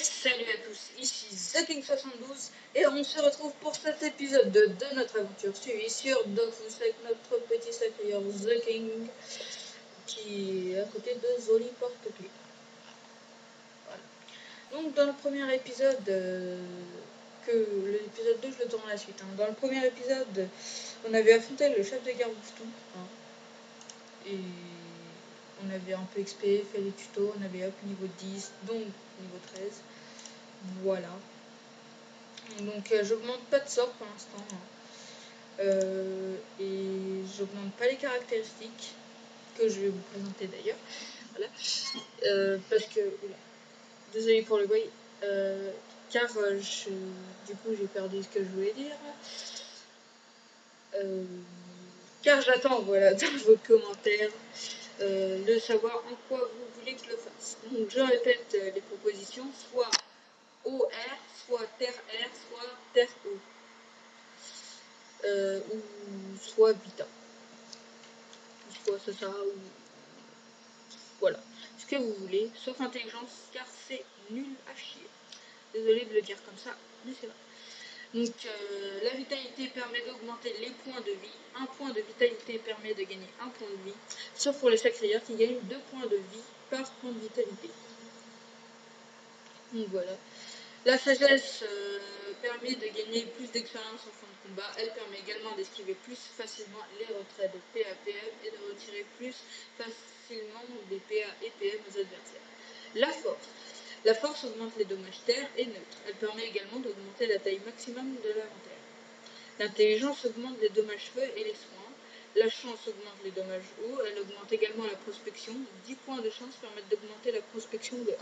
salut à tous, ici TheKing72 et on se retrouve pour cet épisode de notre aventure suivie sur Dofus avec notre petit sacrieur The King qui est à côté de Zoli Porte-Clés. Voilà. Donc dans le premier épisode, que l'épisode 2 je le tourne à la suite, dans le premier épisode on avait affronté le chef de guerre Boufton et on avait un peu XP, fait les tutos, on avait up niveau 10, donc niveau 13. Voilà. Donc j'augmente pas de sort pour l'instant. Et j'augmente pas les caractéristiques que je vais vous présenter d'ailleurs. Voilà. Parce que. Désolé pour le bruit. Car du coup j'ai perdu ce que je voulais dire. Car j'attends voilà, dans vos commentaires de savoir en quoi vous voulez que je le fasse. Donc je répète les propositions, soit OR, soit terre R, soit terre O. Ou soit Vita. Soit ça sera ou. Voilà. Ce que vous voulez, sauf intelligence, car c'est nul à chier. Désolé de le dire comme ça, mais c'est vrai. Donc la vitalité permet d'augmenter les points de vie. Un point de vitalité permet de gagner un point de vie. Sauf pour les sacrieurs qui gagnent 2 points de vie par point de vitalité. Donc voilà. La sagesse permet de gagner plus d'expérience en fin de combat. Elle permet également d'esquiver plus facilement les retraits de PA PM et de retirer plus facilement des PA et PM aux adversaires. La force augmente les dommages terre et neutres. Elle permet également d'augmenter la taille maximum de l'inventaire. L'intelligence augmente les dommages feu et les soins. La chance augmente les dommages eau. Elle augmente également la prospection. 10 points de chance permettent d'augmenter la prospection de 1.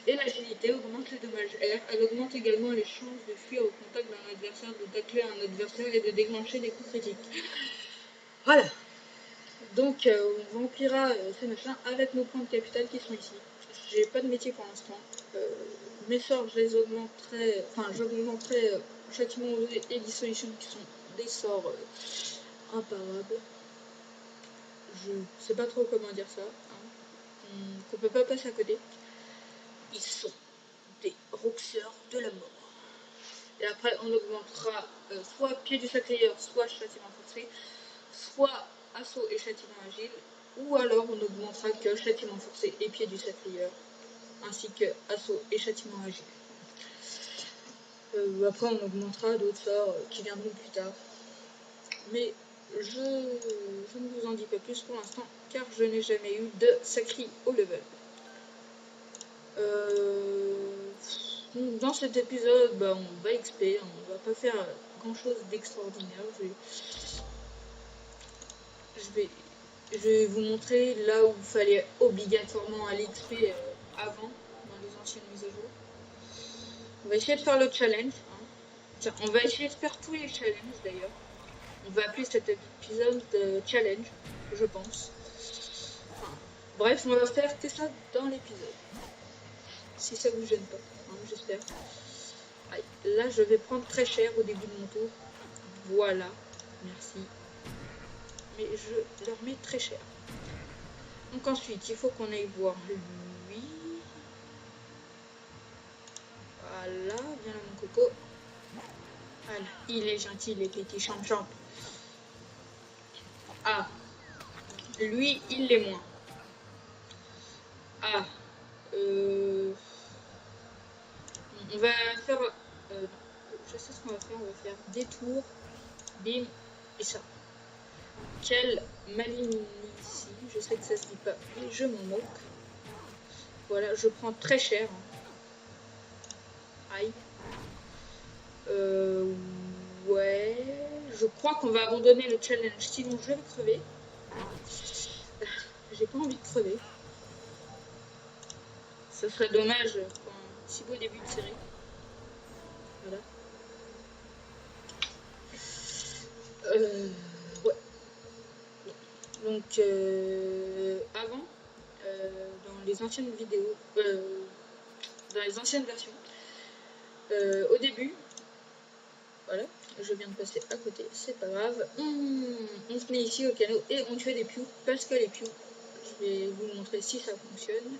Et l'agilité augmente les dommages air. Elle augmente également les chances de fuir au contact d'un adversaire, de tacler un adversaire et de déclencher des coups critiques. Voilà. Donc on remplira ces machins avec nos points de capital qui sont ici. J'ai pas de métier pour l'instant. Mes sorts, je les augmenterai. Enfin, j'augmenterai châtiment et dissolution qui sont des sorts imparables. Je sais pas trop comment dire ça. Qu'on peut pas passer à côté. Ils sont des roxeurs de la mort. Et après, on augmentera soit pied du sacrieur, soit châtiment forcé, soit assaut et châtiment agile, ou alors on augmentera que châtiment forcé et pied du sacrieur, ainsi que assaut et châtiment agile. Après, on augmentera d'autres sorts qui viendront plus tard. Mais je ne vous en dis pas plus pour l'instant, car je n'ai jamais eu de sacri au level. Dans cet épisode, on va XP, on va pas faire grand chose d'extraordinaire. Je vais vous montrer là où il fallait obligatoirement aller XP avant, dans les anciennes mises à jour. On va essayer de faire le challenge. Tiens, on va essayer de faire tous les challenges d'ailleurs. On va appeler cet épisode challenge, je pense. Bref, on va faire ça dans l'épisode. Si ça vous gêne pas, j'espère. Allez, là, je vais prendre très cher au début de mon tour. Voilà, merci. Mais je leur mets très cher. Donc ensuite, il faut qu'on aille voir lui. Voilà, viens là mon coco. Voilà, il est gentil, les petits champ-champ. Ah, lui, il l'est moins. Ah, on va faire... je sais ce qu'on va faire, on va faire détour, bim, et ça. Quelle maligne ici, je sais que ça se dit pas, mais je m'en moque. Voilà, je prends très cher. Aïe. Ouais, je crois qu'on va abandonner le challenge, sinon je vais crever. J'ai pas envie de crever. Ce serait dommage pour un si beau début de série. Voilà. Ouais. Donc, avant, dans les anciennes vidéos, dans les anciennes versions, au début, voilà, je viens de passer à côté, c'est pas grave, on se met ici au canot et on tue des pioux, parce que les pioux, je vais vous montrer si ça fonctionne.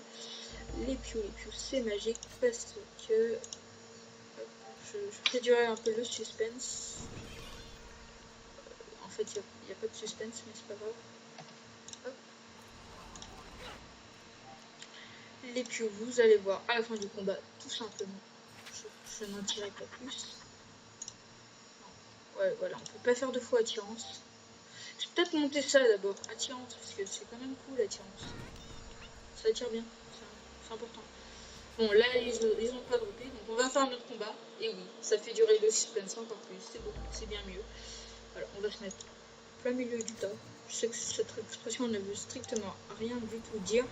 les pious c'est magique parce que hop, je fais durer un peu le suspense. En fait il n'y a pas de suspense mais c'est pas grave. Hop. Les pious, vous allez voir à la fin du combat tout simplement. Je n'en dirai pas plus. Non. Ouais voilà, on peut pas faire de faux attirance. Je vais peut-être monter ça d'abord, attirance, parce que c'est quand même cool l'attirance. Ça attire bien, c'est important. Bon là ils ont pas droppé, donc on va faire notre combat. Et oui, ça fait durer le suspense encore plus, c'est beau, c'est bien mieux. Alors on va se mettre plein milieu du tas. Je sais que cette expression ne veut strictement rien du tout dire.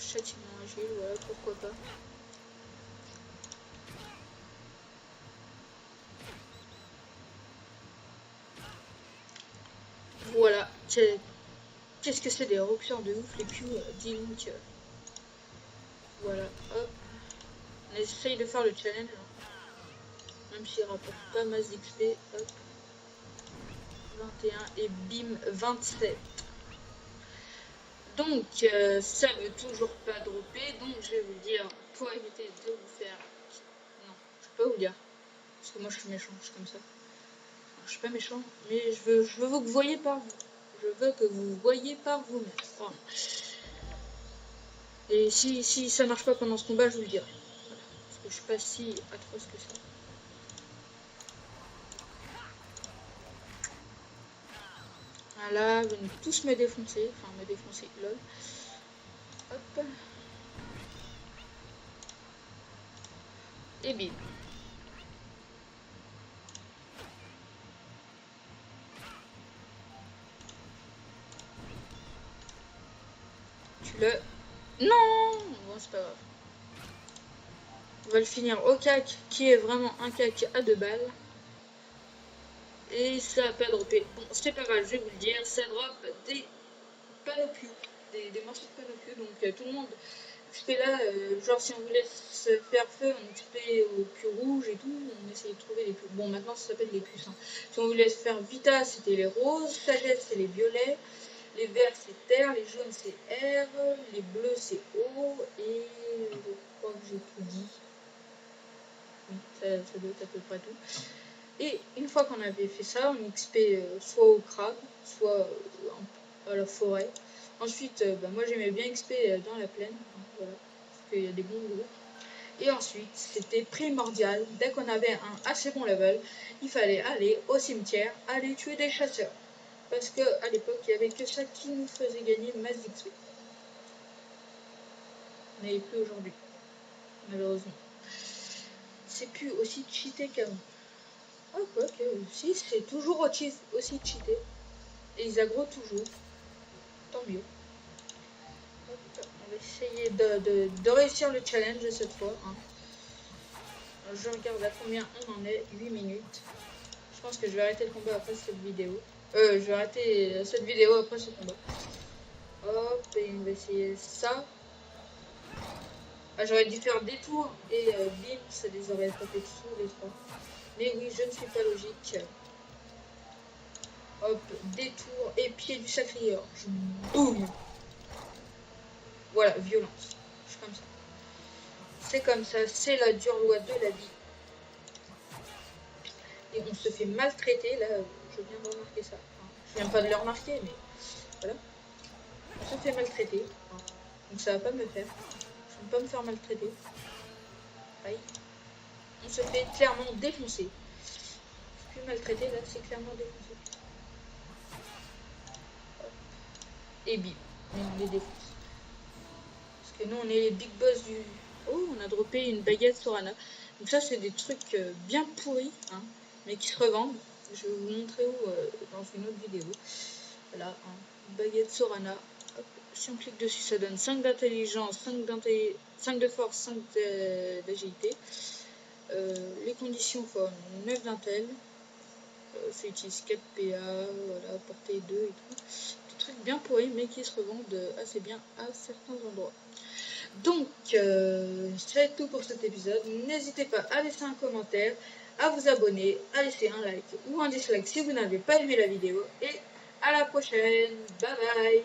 Châtiment agile, voilà, pourquoi pas. Voilà, qu'est-ce que c'est des éruptions de ouf les pious, dis donc. Voilà, hop. On essaye de faire le challenge, hein. Même s'il rapporte pas masse d'XP, hop. 21 et bim 27. Donc ça veut toujours pas dropper, donc je vais vous dire pour éviter de vous faire. Non, je peux pas vous dire. Parce que moi je suis méchant, je suis comme ça. Enfin, je suis pas méchant, mais je veux que vous voyez par vous. Je veux que vous voyez par vous-même. Voilà. Et si ça marche pas pendant ce combat, je vous le dirai. Voilà. Parce que je suis pas si atroce que ça. Voilà, vous venez tous me défoncer. Enfin, me défoncer, lol. Hop. Et bim. Tu le... Non! Bon, c'est pas grave. On va le finir au cac, qui est vraiment un cac à 2 balles. Et ça a pas droppé. Bon, c'est pas grave, je vais vous le dire, ça drop des panopios, des morceaux de panopios. Donc tout le monde XP là, genre si on voulait se faire feu, on XP aux pieux rouges et tout, on essayait de trouver les pieux. Bon, maintenant ça s'appelle les puces. Hein. Si on voulait se faire Vita, c'était les roses, Sagesse, c'est les violets, les verts, c'est terre, les jaunes, c'est air, les bleus, c'est eau, et je crois que j'ai tout dit. Oui, ça doit être à peu près tout. Et une fois qu'on avait fait ça, on XP soit au crabe, soit à la forêt. Ensuite, moi j'aimais bien XP dans la plaine, voilà, parce qu'il y a des bons groupes. Et ensuite, c'était primordial, dès qu'on avait un assez bon level, il fallait aller au cimetière, aller tuer des chasseurs. Parce qu'à l'époque, il n'y avait que ça qui nous faisait gagner masse d'XP. Mais plus aujourd'hui, malheureusement. C'est plus aussi cheaté qu'avant. Ah, quoi que, si, c'est toujours aussi cheaté. Et ils aggro toujours. Tant mieux. Hop, on va essayer de réussir le challenge cette fois. Hein. Je regarde à combien on en est. 8 minutes. Je pense que je vais arrêter le combat après cette vidéo. Je vais arrêter cette vidéo après ce combat. Hop, et on va essayer ça. Ah, j'aurais dû faire des tours et bim, ça les aurait tapés tous les trois. Mais oui, je ne suis pas logique. Hop, détour et pied du sacrieur. Boum. Voilà, violence. Je suis comme ça. C'est comme ça, c'est la dure loi de la vie. Et on se fait maltraiter, là, je viens de remarquer ça. Enfin, je viens pas de le remarquer, mais voilà. On se fait maltraiter. Hein. Donc ça va pas me faire. Je ne vais pas me faire maltraiter. Aïe. On se fait clairement défoncer. Je suis plus maltraité, là, c'est clairement défoncé. Hop. Et bim. Mais on les défonce. Parce que nous, on est les big boss du... Oh, on a droppé une baguette Sorana. Donc ça, c'est des trucs bien pourris, hein, mais qui se revendent. Je vais vous montrer où dans une autre vidéo. Voilà, hein, une baguette Sorana. Hop. Si on clique dessus, ça donne 5 d'intelligence, 5 de force, 5 d'agilité. Les conditions font 9 d'intel. Ça utilise 4 PA, voilà, portée 2 et tout. Des trucs bien pourris, mais qui se revendent assez bien à certains endroits. Donc, c'est tout pour cet épisode. N'hésitez pas à laisser un commentaire, à vous abonner, à laisser un like ou un dislike si vous n'avez pas aimé la vidéo. Et à la prochaine. Bye bye.